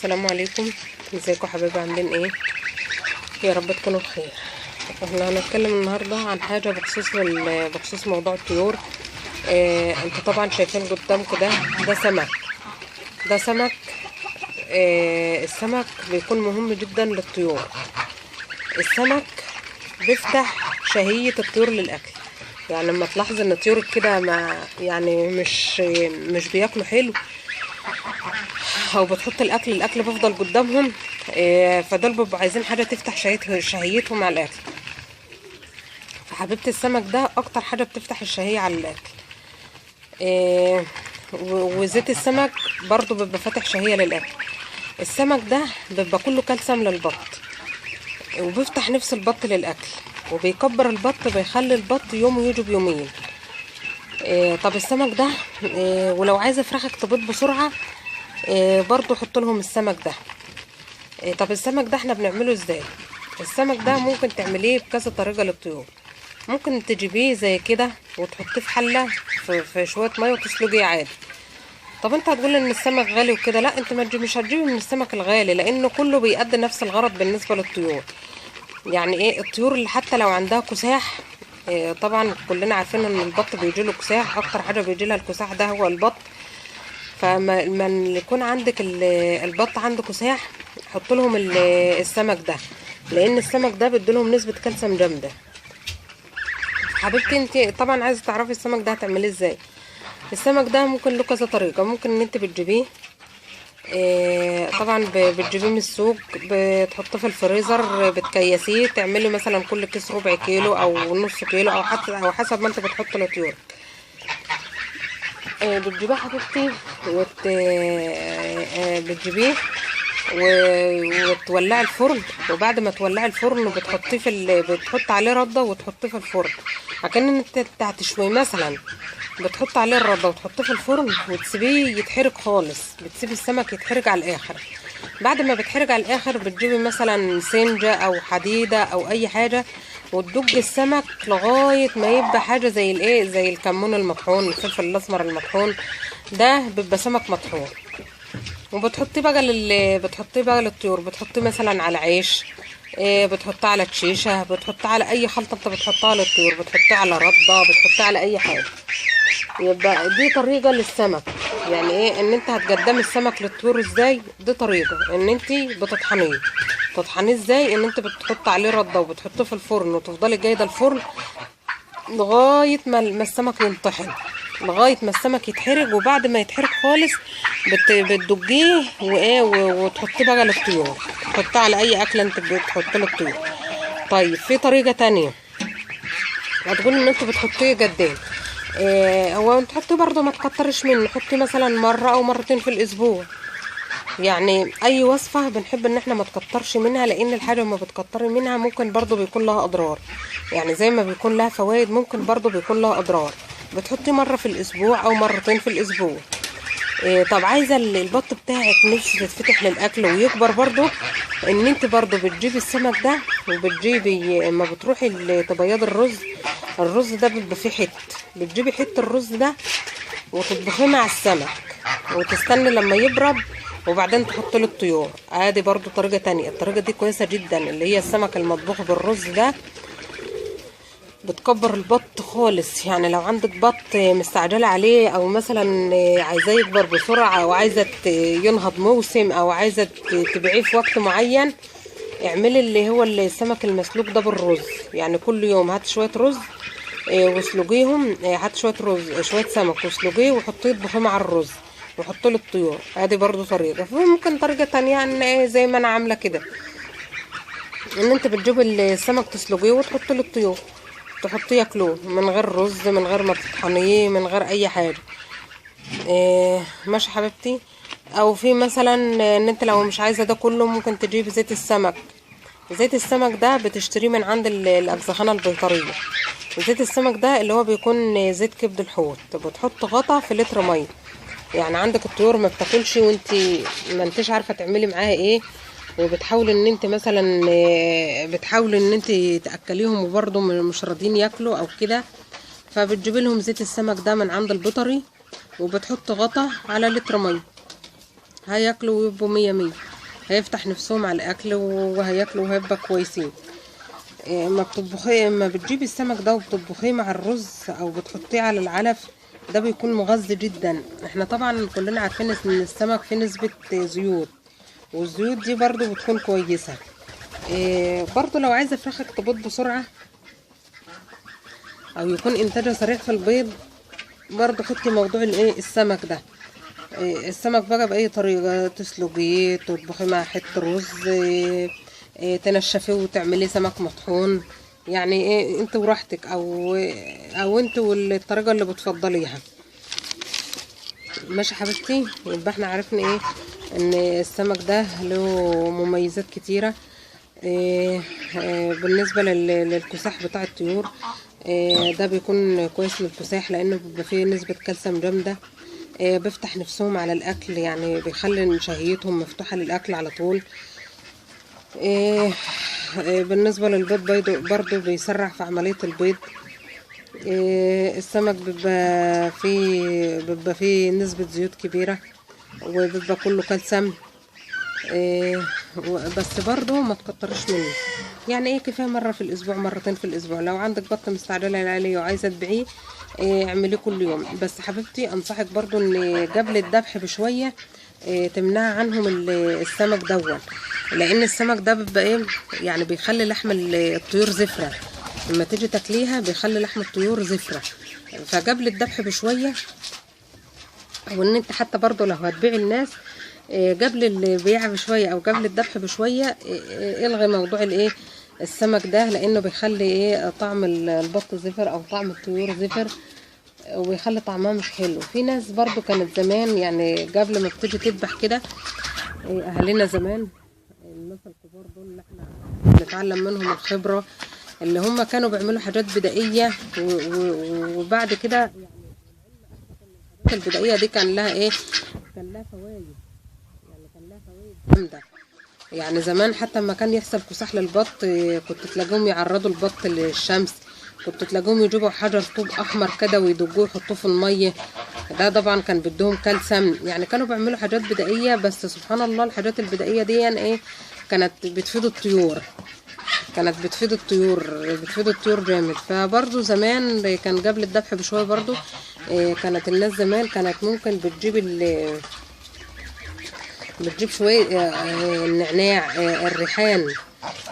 السلام عليكم. ازيكم حبايبي؟ عاملين ايه؟ يا رب تكونوا بخير. احنا هنتكلم النهارده عن حاجه بخصوص موضوع الطيور. انتوا طبعا شايفين قدامكم ده سمك. ده سمك. السمك بيكون مهم جدا للطيور. السمك بيفتح شهية الطيور للاكل. يعني لما تلاحظ ان الطيور كده ما يعني مش بياكلوا حلو، او بتحط الاكل بيفضل قدامهم، فدول بيبقوا عايزين حاجه تفتح شهيتهم على الاكل. فحبيبه السمك ده اكتر حاجه بتفتح الشهيه على الاكل. وزيت السمك برضو بيبقى فاتح شهيه للاكل. السمك ده بيبقى كله كالسيوم للبط، وبيفتح نفس البط للاكل، وبيكبر البط، بيخلي البط يوم ويجي بيومين. طب السمك ده، ولو عايزه فراخك تبيض بسرعه، برضو حط لهم السمك ده. طب السمك ده احنا بنعمله ازاي؟ السمك ده ممكن تعمليه بكذا طريقه للطيور. ممكن تجيبيه زي كده وتحطيه في حله في شويه ميه وتسلقيه عادي. طب انت هتقول ان السمك غالي وكده، لا، انت مش هتجيبي من السمك الغالي، لانه كله بيأدي نفس الغرض بالنسبه للطيور. يعني ايه؟ الطيور اللي حتى لو عندها كساح، طبعا كلنا عارفين ان البط بيجيله كساح، اكتر حاجه بيجيلها الكساح ده هو البط. فما يكون عندك البط عنده كساح، حط لهم السمك ده، لان السمك ده بيديلهم نسبه كالسيوم جامده. حبيبتي انت طبعا عايزه تعرفي السمك ده هتعمليه ازاي. السمك ده ممكن له كذا طريقه. ممكن ان انت بتجيبيه، طبعا بتجيبيه من السوق، بتحطيه في الفريزر، بتكيسيه، تعملي مثلا كل كيس ربع كيلو او نص كيلو، او حسب ما انت بتحط لطيورك. بتجيبيه حبيبتي بتجيبيه وتولعي الفرن. وبعد ما تولعي الفرن بتحطيه بتحط عليه رده وتحطيه في الفرن، عشان انت هتشوي مثلا. بتحط عليه الرده وتحطيه في الفرن وتسيبيه يتحرق خالص. بتسيبي السمك يتحرق على الاخر. بعد ما بتحرق على الاخر بتجيبي مثلا سنجه او حديده او اي حاجه، وتدج السمك لغايه ما يبقى حاجه زي الكمون المطحون، الفلفل الاسمر المطحون ده بيبقى سمك مطحون. وبتحطيه بقى للطيور. بتحطيه مثلا على عيش، بتحطيه على تشيشه، بتحطيه على اي خلطه انت بتحطها للطيور، بتحطيه على رده، بتحطيه على اي حاجه. يبقى دي طريقه للسمك. يعني ايه ان انت هتقدمي السمك للطيور ازاي؟ دي طريقه ان انت تطحنيه ازاي؟ ان انت بتحط عليه رده وبتحطيه في الفرن، وتفضلي جايده الفرن لغايه ما السمك ينطحن، لغايه ما السمك يتحرق. وبعد ما يتحرق خالص بتدجيه وتحطيه بقى للطيور، تحطيه على اي اكله انت بتحط للطيور. طيب في طريقه تانية، هتقول ان انت بتحطيه قدام. هو انت تحطيه برضه ما تكترش منه، حطيه مثلا مره او مرتين في الاسبوع. يعني اي وصفه بنحب ان احنا ما تكترش منها، لان الحاجه ما بتكتري منها ممكن برضو بيكون لها اضرار. يعني زي ما بيكون لها فوائد ممكن برضو بيكون لها اضرار. بتحطي مره في الاسبوع او مرتين في الاسبوع. طب عايزه البط بتاعك نفسه تتفتح للاكل ويكبر برضو، ان انت برضو بتجيبي السمك ده، وبتجيبي اما بتروحي تبيض الرز ده بيبقى فيه بتجيبي حته الرز ده وتطبخيه مع السمك، وتستني لما يبرد، وبعدين تحط له الطيور. ادي برضو طريقه تانية. الطريقه دي كويسه جدا، اللي هي السمك المطبوخ بالرز ده بتكبر البط خالص. يعني لو عندك بط مستعجله عليه، او مثلا عايزاه يكبر بسرعه، او عايزه ينهض موسم، او عايزه تبيعيه في وقت معين، اعملي اللي هو السمك المسلوق ده بالرز. يعني كل يوم هات شويه رز واسلقيهم، هات شويه سمك واسلقيه وحطيه اطبخيه مع الرز وحط له الطيور. ادي برضو طريقه. ممكن طريقه تانية ان زي ما انا عامله كده، ان انت بتجيب السمك تسلقيه وتحط له الطيور، تحطيه ياكلوه من غير رز، من غير ما تطحنيه، من غير اي حاجه. ماشي حبيبتي. او في مثلا ان انت لو مش عايزه ده كله، ممكن تجيب زيت السمك. زيت السمك ده بتشتريه من عند الاجزخانه البيطريه. زيت السمك ده اللي هو بيكون زيت كبد الحوت. بتحط غطا في لتر ميه. يعني عندك الطيور ما بتاكلش وانت ما انتش عارفه تعملي معاها ايه، وبتحاول ان انت مثلا بتحاول ان انت تاكليهم وبرضه مش راضيين ياكلوا او كده، فبتجيبي لهم زيت السمك ده من عند البيطري، وبتحط غطا على لتر ميه، هياكلوا ويبقوا 100 100. هيفتح نفسهم على الاكل وهياكلوا وهيبقى كويسين. ما بتجيبي السمك ده وبتطبخيه مع الرز او بتحطيه على العلف، ده بيكون مغذي جدا. احنا طبعا كلنا عارفين ان السمك فيه نسبة زيوت، والزيوت دي برضو بتكون كويسة. برضو لو عايزة فراخك تبيض بسرعة او يكون انتاجها سريع في البيض، برضو حطي موضوع السمك ده. السمك بقى بأي طريقة، تسلقيه، تطبخي مع حتة رز، تنشفيه وتعمليه سمك مطحون، يعني انت وراحتك، او انت والطريقة اللي بتفضليها. ماشي حبيبتي، يبقى احنا عرفنا ان السمك ده له مميزات كتيرة. بالنسبة للكساح بتاع الطيور، ده بيكون كويس للكساح لانه بيبقى فيه نسبة كالسيوم جامدة. بيفتح نفسهم على الاكل، يعني بيخلي شهيتهم مفتوحة للاكل على طول. بالنسبة للبيض برضو بيسرع في عملية البيض. السمك بيبقى فيه نسبة زيوت كبيرة، وبيبقى كله كالسيوم. بس برضو ما تكترش منه، يعني كفاية مرة في الاسبوع، مرتين في الاسبوع. لو عندك بط مستعجلة عليه وعايزة تبيعيه، اعمليه كل يوم. بس حبيبتي انصحك برضو ان قبل الذبح بشوية تمنع عنهم السمك دون، لان السمك ده بيبقى يعني بيخلي لحم الطيور زفرة. لما تيجي تاكليها بيخلي لحم الطيور زفرة. فقبل الذبح بشوية، وان انت حتى برضو لو هتبيع الناس قبل البيع بشوية او قبل الذبح بشوية، الغي موضوع السمك ده، لانه بيخلي طعم البط زفر او طعم الطيور زفر، ويخلي طعمها مش حلو. في ناس برضو كانت زمان، يعني قبل ما بتيجي تذبح كده، اهالينا زمان، الناس الكبار دول اللي احنا نتعلم منهم الخبرة، اللي هم كانوا بيعملوا حاجات بدائية، وبعد كده يعني الحاجات البدائية دي كان لها كان لها فوائد، يعني كان لها فوائد جامدة. يعني زمان حتى لما كان يحصل كساح للبط، كنت تلاقيهم يعرضوا البط للشمس، كنت تلاقيهم يجيبوا حجر طوب احمر كده ويدقوه يحطوه في الميه. ده طبعا كان بدهم كالسيوم، يعني كانوا بيعملوا حاجات بدائيه. بس سبحان الله الحاجات البدائيه دي يعني كانت بتفيد الطيور، كانت بتفيد الطيور جامد. فبرضو زمان كان قبل الذبح بشويه برضو، كانت الناس زمان كانت ممكن بتجيب شويه النعناع، الريحان،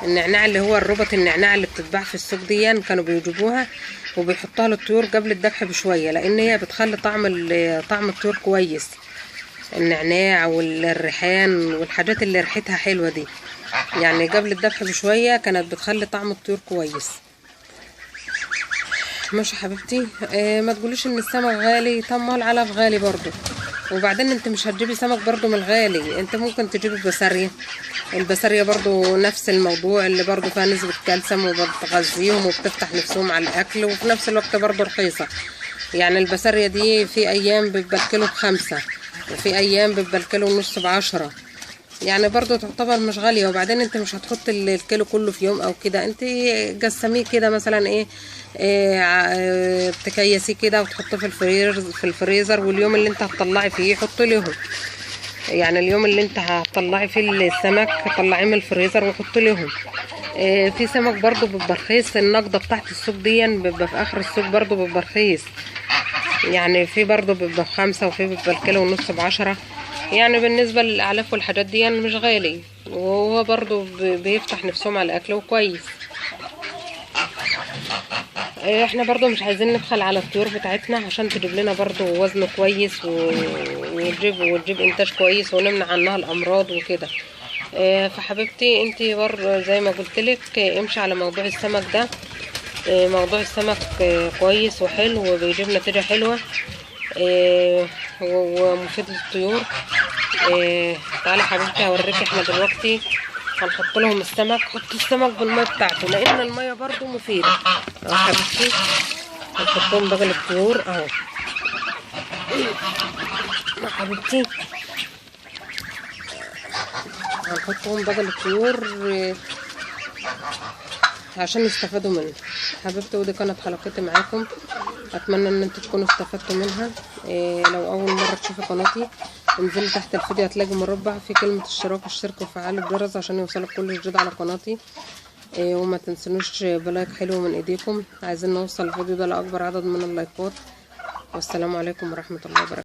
النعناع اللي هو الربط، النعناع اللي بتتباع في السوق دي، كانوا بيجيبوها وبيحطوها للطيور قبل الذبح بشويه، لان هي بتخلي طعم الطيور كويس. النعناع والريحان والحاجات اللي ريحتها حلوه دي، يعني قبل الذبح بشويه كانت بتخلي طعم الطيور كويس. ماشي حبيبتي، ما تقوليش ان السمك غالي. طب ما العلف غالي برضو، وبعدين انت مش هتجيبي سمك برضو من الغالي، انت ممكن تجيبي بسارية. البسارية برضو نفس الموضوع، اللي برضو فيها نسبة كالسيوم وبتغذيهم وبتفتح نفسهم على الاكل، وفي نفس الوقت برضو رخيصة. يعني البسارية دي في ايام بيبقى الكيلو ب5، وفي ايام بيبقى الكيلو ونص ب10، يعني برضو تعتبر مش غالية. وبعدين انت مش هتحط الكيلو كله في يوم او كده، انت قسميه كده مثلا تكيسيه كده وتحطيه في الفريزر، واليوم اللي انت هتطلعي فيه حطي لهم، يعني اليوم اللي انت هتطلعي فيه السمك طلعيه من الفريزر وحطي لهم. في سمك برضو بيبقى رخيص، النقدة بتاعت السوق دي بيبقى في اخر السوق برضو بيبقى رخيص، يعني في برضو بيبقى ب5، وفي بيبقى الكيلو ونص ب10. يعني بالنسبة للأعلاف والحاجات دي يعني مش غالي، وهو برضو بيفتح نفسهم على الأكل وكويس. احنا برضو مش عايزين نبخل على الطيور بتاعتنا، عشان تجيب لنا برضو وزن كويس وتجيب انتاج كويس، ونمنع عنها الأمراض وكده. فحبيبتي انتي برضو زي ما قلتلك امشي على موضوع السمك ده. موضوع السمك كويس وحلو وبيجيب نتيجة حلوة، ومفيد للطيور. تعالي حبيبتي هوريكي. احنا دلوقتي هنحط لهم السمك. حط السمك بالميه بتاعته، لان الميه برضو مفيده. اهو حبيبتي هنحط لهم بقى الطيور اهو حبيبتي، هنحطهم بقى الطيور عشان يستفادوا منه. حبيبتي ودي كانت حلقتي معاكم، اتمنى ان انتوا تكونوا استفدتوا منها. لو اول مره تشوفي قناتي انزلي تحت الفيديو هتلاقي مربع في كلمة اشتراك، اشتركوا وفعلوا الجرس عشان يوصلك كل جديد على قناتي. وما تنسونوش بلايك حلو من ايديكم، عايزين نوصل الفيديو ده لاكبر عدد من اللايكات. والسلام عليكم ورحمة الله وبركاته.